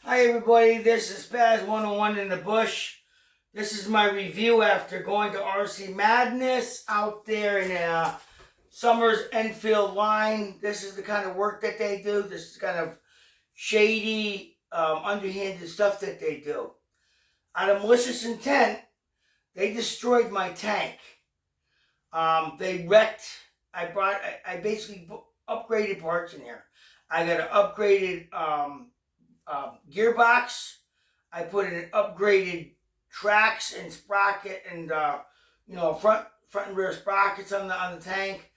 Hi everybody, this is Spaz 101 in the Bush. This is my review after going to RC Madness out there in Summers Enfield line. This is the kind of work that they do. This is kind of shady, underhanded stuff that they do. Out of malicious intent, they destroyed my tank. They wrecked. I basically upgraded parts in here. I got an upgraded gearbox. I put in an upgraded tracks and sprocket and front and rear sprockets on the tank.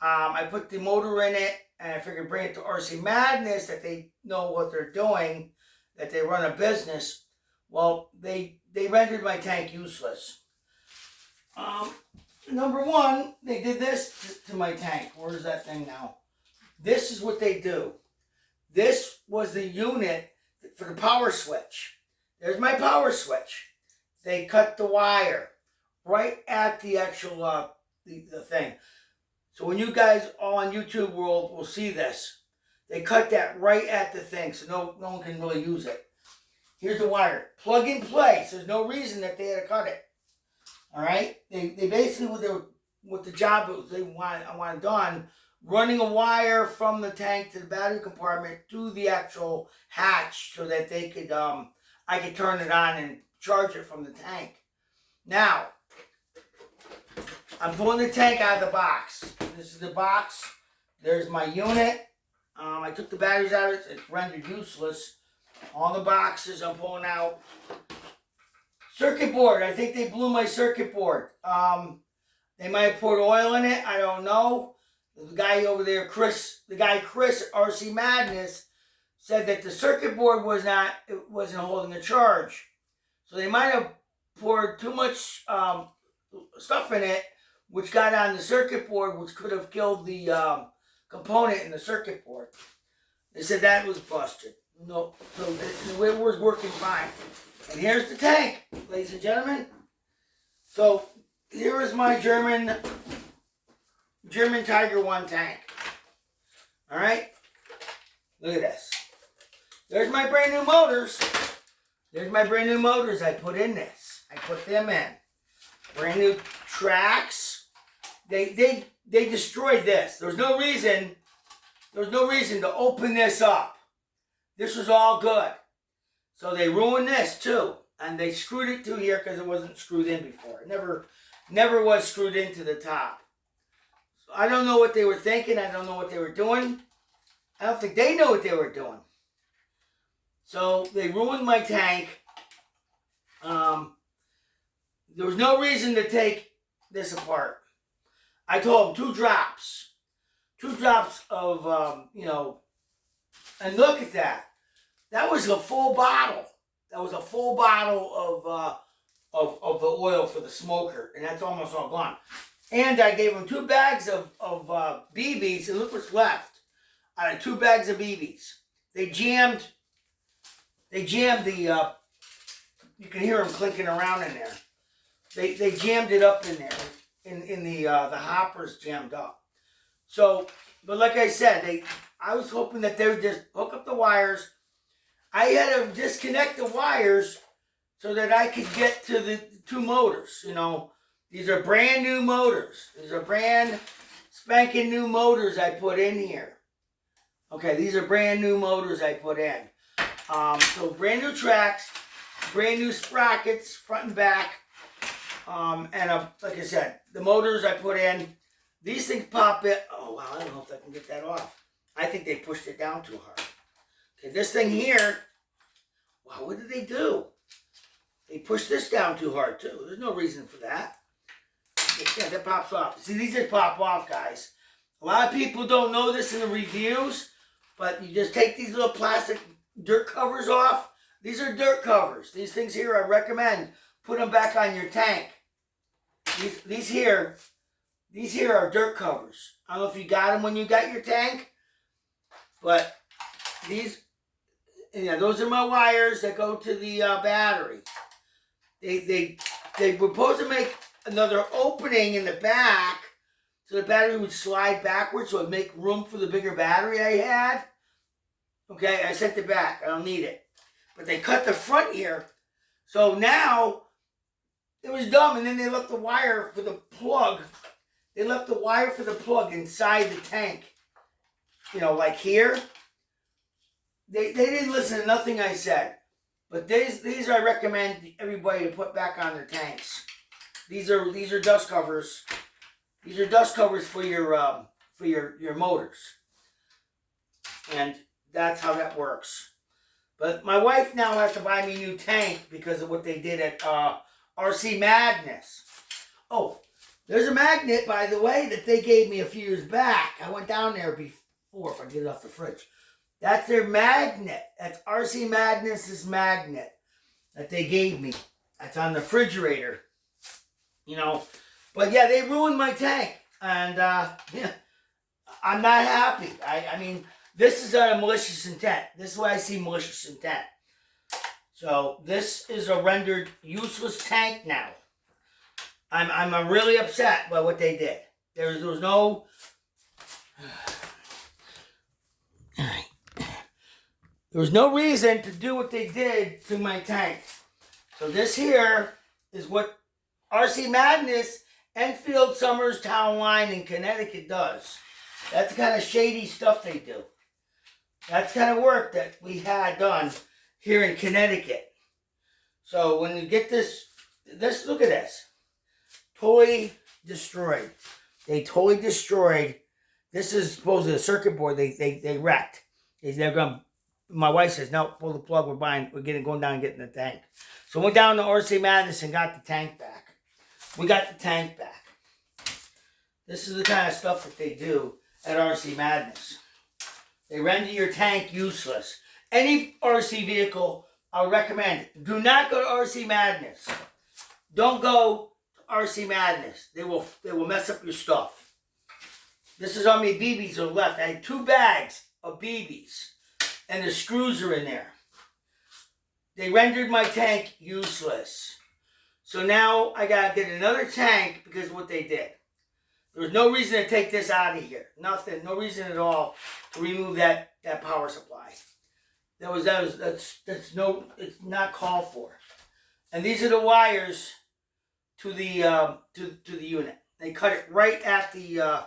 I put the motor in it, and I figured bring it to RC Madness that they know what they're doing, that they run a business. Well, they rendered my tank useless. Number one, they did this to my tank. Where's that thing now? This is what they do. This was the unit for the power switch. There's my power switch. They cut the wire right at the actual the thing. So when you guys all on YouTube will see this, they cut that right at the thing, so no one can really use it. Here's the wire, plug and play. So there's no reason that they had to cut it. All right, they basically what the job was I wanted done, running a wire from the tank to the battery compartment to the actual hatch so that they could I could turn it on and charge it from the tank. Now, I'm pulling the tank out of the box. This is the box. There's my unit. I took the batteries out of it. It's rendered useless. All the boxes I'm pulling out. Circuit board. I think they blew my circuit board. They might have poured oil in it. I don't know. The guy over there, Chris at RC Madness, said that the circuit board wasn't holding a charge. So they might have poured too much stuff in it, which got on the circuit board, which could have killed the component in the circuit board. They said that was busted. No, so it was working fine. And here's the tank, ladies and gentlemen. So here is my German Tiger1 tank. All right, look at this. There's my brand new motors. There's my brand new motors I put in this. I put them in. Brand new tracks. They destroyed this. There was no reason to open this up. This was all good. So they ruined this too. And they screwed it to here because it wasn't screwed in before. It never was screwed into the top. So I don't know what they were thinking. I don't know what they were doing. I don't think they know what they were doing. So they ruined my tank. There was no reason to take this apart. I told them 2 drops. 2 drops of, and look at that. That was a full bottle. That was a full bottle of the oil for the smoker. And that's almost all gone. And I gave them 2 bags of BBs, and look what's left out of 2 bags of BBs. They jammed the, you can hear them clinking around in there. They jammed it up in there, in the hoppers jammed up. So, but like I said, I was hoping that they would just hook up the wires. I had to disconnect the wires so that I could get to the 2 motors. You know, these are brand new motors. These are brand spanking new motors I put in here. Okay, these are brand new motors I put in. So brand new tracks, brand new sprockets, front and back. Like I said, the motors I put in, these things pop it. Oh, wow, I don't know if I can get that off. I think they pushed it down too hard. Okay, this thing here, wow, what did they do? They pushed this down too hard, too. There's no reason for that. Yeah, that pops off. See, these just pop off, guys. A lot of people don't know this in the reviews, but you just take these little plastic dirt covers off. These are dirt covers. These things here, I recommend put them back on your tank. These here are dirt covers. I don't know if you got them when you got your tank, but these, those are my wires that go to the battery. They were supposed to make another opening in the back so the battery would slide backwards so it would make room for the bigger battery I had. Okay, I sent it back. I don't need it. but they cut the front here. So now, it was dumb, and then they left the wire for the plug. They left the wire for the plug inside the tank. You know, like here. They didn't listen to nothing I said. But these I recommend everybody to put back on their tanks. These are dust covers. These are dust covers for your motors. And that's how that works. But my wife now has to buy me a new tank because of what they did at RC Madness. Oh, there's a magnet, by the way, that they gave me a few years back. I went down there before, if I get it off the fridge. That's their magnet. That's RC Madness's magnet that they gave me. That's on the refrigerator. You know. But yeah, they ruined my tank. And yeah, I'm not happy. I mean, this is a malicious intent. This is why I see malicious intent. So this is a rendered useless tank now. I'm really upset by what they did. There was no... There was no reason to do what they did to my tank. So this here is what RC Madness Enfield Summers Town Line in Connecticut does. That's the kind of shady stuff they do. That's the kind of work that we had done here in Connecticut. So when you get this, look at this. Totally destroyed. They totally destroyed. This is supposedly a circuit board they wrecked. They're going. My wife says, no, pull the plug, we're going down and getting the tank. So we went down to RC Madness and got the tank back. We got the tank back. This is the kind of stuff that they do at RC Madness. They render your tank useless. Any RC vehicle, I would recommend, do not go to RC Madness. Don't go to RC Madness. They will mess up your stuff. This is how many BBs are left. I had 2 bags of BBs. And the screws are in there. They rendered my tank useless. So now I got to get another tank because of what they did. There was no reason to take this out of here. Nothing. No reason at all to remove that power supply. It's not called for. And these are the wires to the unit. They cut it right at the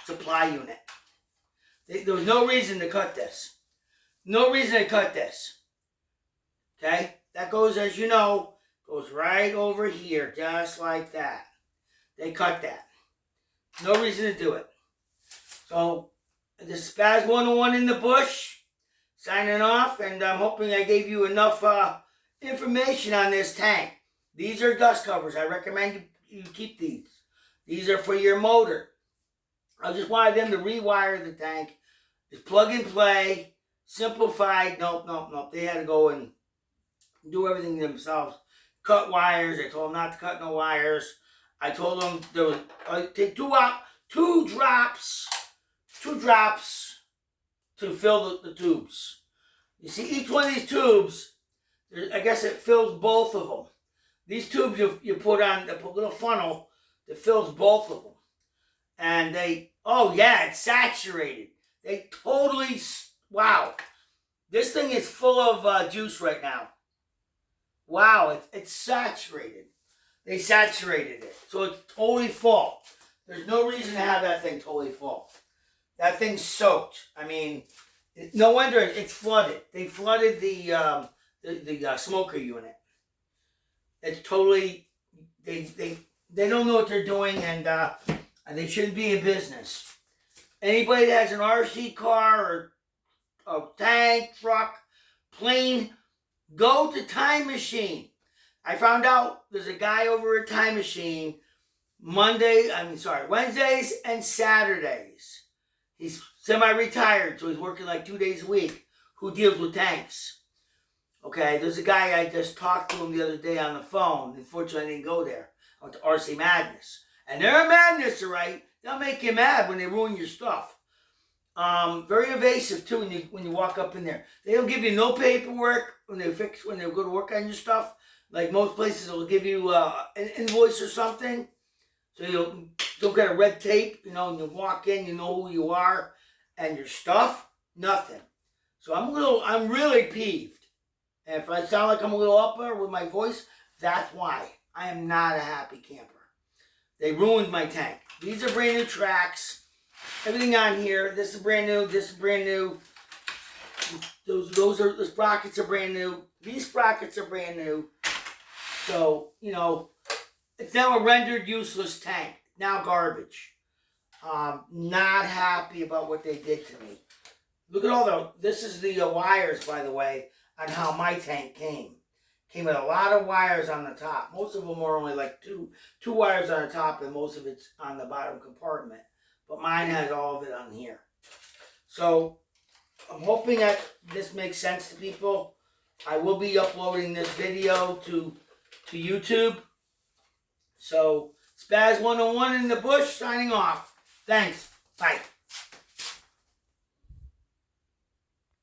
supply unit. There was no reason to cut this. No reason to cut this. Okay? That goes, as you know, goes right over here, just like that. They cut that. No reason to do it. So, this is Spaz 101 in the bush, signing off, and I'm hoping I gave you enough information on this tank. These are dust covers. I recommend you keep these. These are for your motor. I just wanted them to rewire the tank. Just plug and play. Simplified. Nope. They had to go and do everything themselves. Cut wires. I told them not to cut no wires. I told them there was take two drops to fill the tubes. You see, each one of these tubes, I guess it fills both of them. These tubes you put on a little funnel that fills both of them. And it's saturated. They totally, wow. This thing is full of juice right now. Wow, it's saturated. They saturated it. So it's totally full. There's no reason to have that thing totally full. That thing's soaked. I mean, no wonder it's flooded. They flooded the smoker unit. It's totally, they don't know what they're doing, and they shouldn't be in business. Anybody that has an RC car or a tank, truck, plane, go to Time Machine. I found out there's a guy over at Time Machine Wednesdays and Saturdays. He's semi-retired, so he's working like 2 days a week, who deals with tanks. Okay, there's a guy I just talked to him the other day on the phone. Unfortunately, I didn't go there. I went to RC Madness. And they're a madness, all right? They'll make you mad when they ruin your stuff. Very evasive, too, when you walk up in there. They don't give you no paperwork when they go to work on your stuff. Like most places, they'll give you an invoice or something. So you don't get a red tape, and you walk in, you know who you are and your stuff. Nothing. So I'm really peeved. And if I sound like I'm a little upper with my voice, that's why. I am not a happy camper. They ruined my tank. These are brand new tracks. Everything on here, this is brand new, this is brand new. The sprockets are brand new. These sprockets are brand new. So, you know, it's now a rendered useless tank. Now garbage. Not happy about what they did to me. Look at all this is the wires, by the way, on how my tank came. Came with a lot of wires on the top. Most of them are only like two wires on the top, and most of it's on the bottom compartment. But mine has all of it on here. So I'm hoping that this makes sense to people. I will be uploading this video to YouTube. So Spaz101 in the bush signing off. Thanks. Bye.